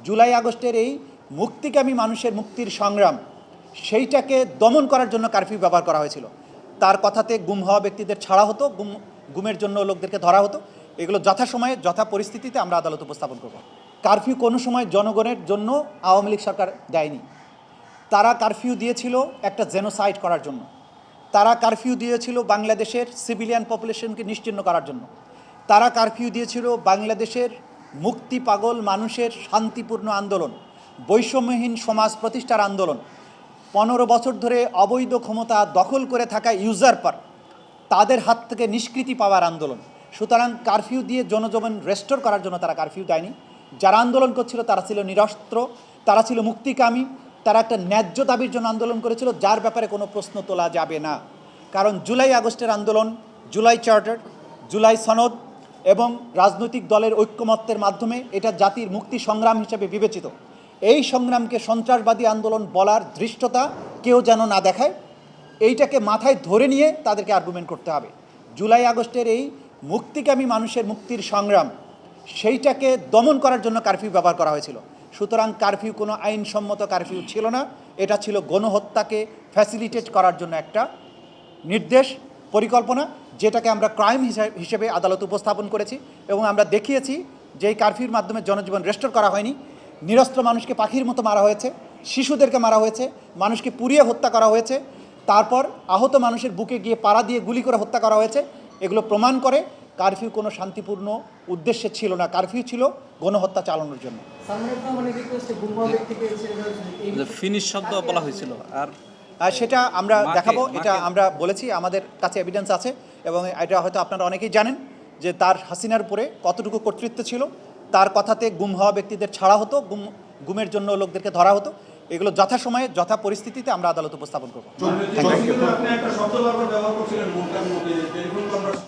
জুলাই আগস্টের এই মুক্তিকামী মানুষের মুক্তির সংগ্রাম সেইটাকে দমন করার জন্য কারফিউ ব্যবহার করা হয়েছিল। তার কথাতে গুম হওয়া ব্যক্তিদের ছাড়া হতো, গুমের জন্য লোকদেরকে ধরা হতো। এগুলো যথাসময়ে যথা পরিস্থিতিতে আমরা আদালত উপস্থাপন করব। কারফিউ কোনো সময় জনগণের জন্য আওয়ামী লীগ সরকার দেয়নি। তারা কারফিউ দিয়েছিল একটা জেনোসাইড করার জন্য। তারা কারফিউ দিয়েছিল বাংলাদেশের সিভিলিয়ান পপুলেশনকে নিশ্চিহ্ন করার জন্য। তারা কারফিউ দিয়েছিল বাংলাদেশের মুক্তি পাগল মানুষের শান্তিপূর্ণ আন্দোলন, বৈষম্যহীন সমাজ প্রতিষ্ঠার আন্দোলন, 15 বছর ধরে অবৈধ ক্ষমতা দখল করে থাকা ইউজারপার তাদের হাত থেকে নিষ্কৃতি পাওয়ার আন্দোলন। সুতরাং কারফিউ দিয়ে জনজীবন রেস্টোর করার জন্য তারা কারফিউ দেয়নি। যারা আন্দোলন করছিল তারা ছিল নিরস্ত্র, তারা ছিল মুক্তিকামী, তারা একটা ন্যায্য দাবির জন্য আন্দোলন করেছিল, যার ব্যাপারে কোনো প্রশ্ন তোলা যাবে না। কারণ জুলাই আগস্টের আন্দোলন, জুলাই চার্টার, জুলাই সনদ এবং রাজনৈতিক দলের ঐক্যমত্যের মাধ্যমে এটা জাতির মুক্তি সংগ্রাম হিসেবে বিবেচিত। এই সংগ্রামকে সন্ত্রাসবাদী আন্দোলন বলার ধৃষ্টতা কেউ যেন না দেখায়, এইটাকে মাথায় ধরে নিয়ে তাদেরকে আর্গুমেন্ট করতে হবে। জুলাই আগস্টের এই মুক্তিকামী মানুষের মুক্তির সংগ্রাম সেইটাকে দমন করার জন্য কারফিউ ব্যবহার করা হয়েছিল। সুতরাং কারফিউ কোনো আইনসম্মত কারফিউ ছিল না, এটা ছিল গণহত্যাকে ফ্যাসিলিটেট করার জন্য একটা নির্দেশ, পরিকল্পনা, যেটাকে আমরা ক্রাইম হিসেবে আদালত উপস্থাপন করেছি এবং আমরা দেখিয়েছি যে এই কারফিউর মাধ্যমে জনজীবন রেস্টোর করা হয়নি। নিরস্ত্র মানুষকে পাখির মতো মারা হয়েছে, শিশুদেরকে মারা হয়েছে, মানুষকে পুড়িয়ে হত্যা করা হয়েছে, তারপর আহত মানুষের বুকে গিয়ে পাড়া দিয়ে গুলি করে হত্যা করা হয়েছে। এগুলো প্রমাণ করে কারফিউ কোনো শান্তিপূর্ণ উদ্দেশ্যে ছিল না, কারফিউ ছিল গণহত্যা চালানোর জন্য। ফিনিশ শব্দ বলা হয়েছিল, আর সেটা আমরা দেখাবো। এটা আমরা বলেছি, আমাদের কাছে এভিডেন্স আছে এবং এটা হয়তো আপনারা অনেকেই জানেন যে তার হাসিনার উপরে কতটুকু কর্তৃত্ব ছিল। তার কথাতে গুম হওয়া ব্যক্তিদের ছাড়া হতো, গুমের জন্য লোকদেরকে ধরা হতো। এগুলো যথাসময়ে যথা পরিস্থিতিতে আমরা আদালত উপস্থাপন করব।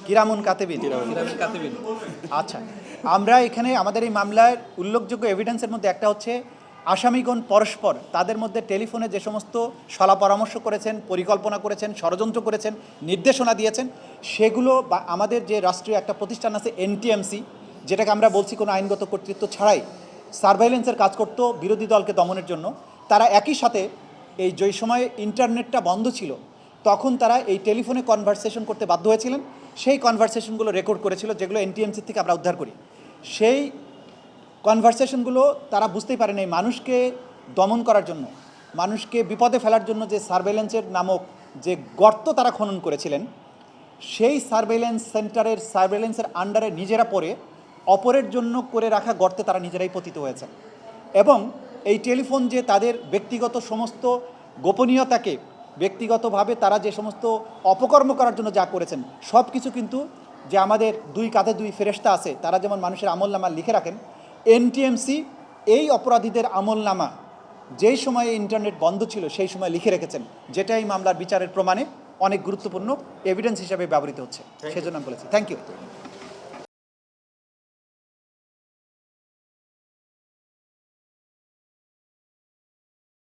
কিরামুন কাতেবিন। আচ্ছা, আমরা এখানে আমাদের এই মামলার উল্লেখযোগ্য এভিডেন্সের মধ্যে একটা হচ্ছে আসামিগণ পরস্পর তাদের মধ্যে টেলিফোনে যে সমস্ত সলা পরামর্শ করেছেন, পরিকল্পনা করেছেন, ষড়যন্ত্র করেছেন, নির্দেশনা দিয়েছেন, সেগুলো বা আমাদের যে রাষ্ট্রীয় একটা প্রতিষ্ঠান আছে এনটিএমসি, যেটাকে আমরা বলছি কোনো আইনগত কর্তৃত্ব ছাড়াই সার্ভাইলেন্সের কাজ করতো বিরোধী দলকে দমনের জন্য, তারা একই সাথে এই যে সময় ইন্টারনেটটা বন্ধ ছিল তখন তারা এই টেলিফোনে কনভারসেশন করতে বাধ্য হয়েছিলেন। সেই কনভারসেশনগুলো রেকর্ড করেছিল, যেগুলো এনটিএমসি থেকে আমরা উদ্ধার করি। সেই কনভারসেশনগুলো তারা বুঝতেই পারেন এই মানুষকে দমন করার জন্য, মানুষকে বিপদে ফেলার জন্য যে সার্ভেলেন্সের নামক যে গর্ত তারা খনন করেছিলেন, সেই সার্ভেলেন্স সেন্টারের সার্ভেলেন্সের আন্ডারে নিজেরা পড়ে অপরের জন্য করে রাখা গর্তে তারা নিজেরাই পতিত হয়েছেন। এবং এই টেলিফোন যে তাদের ব্যক্তিগত সমস্ত গোপনীয়তাকে ব্যক্তিগতভাবে তারা যে সমস্ত অপকর্ম করার জন্য যা করেছেন, সব কিছু কিন্তু যে আমাদের দুই কাঁধে দুই ফেরেশতা আছে, তারা যেমন মানুষের আমলনামা লিখে রাখেন, এনটিএমসি এই অপরাধীদের আমলনামা যেই সময়ে ইন্টারনেট বন্ধ ছিল সেই সময় লিখে রেখেছেন, যেটা এই মামলার বিচারের প্রমাণে অনেক গুরুত্বপূর্ণ এভিডেন্স হিসাবে ব্যবহৃত হচ্ছে। সেজন্য আমি বলেছি। Thank you.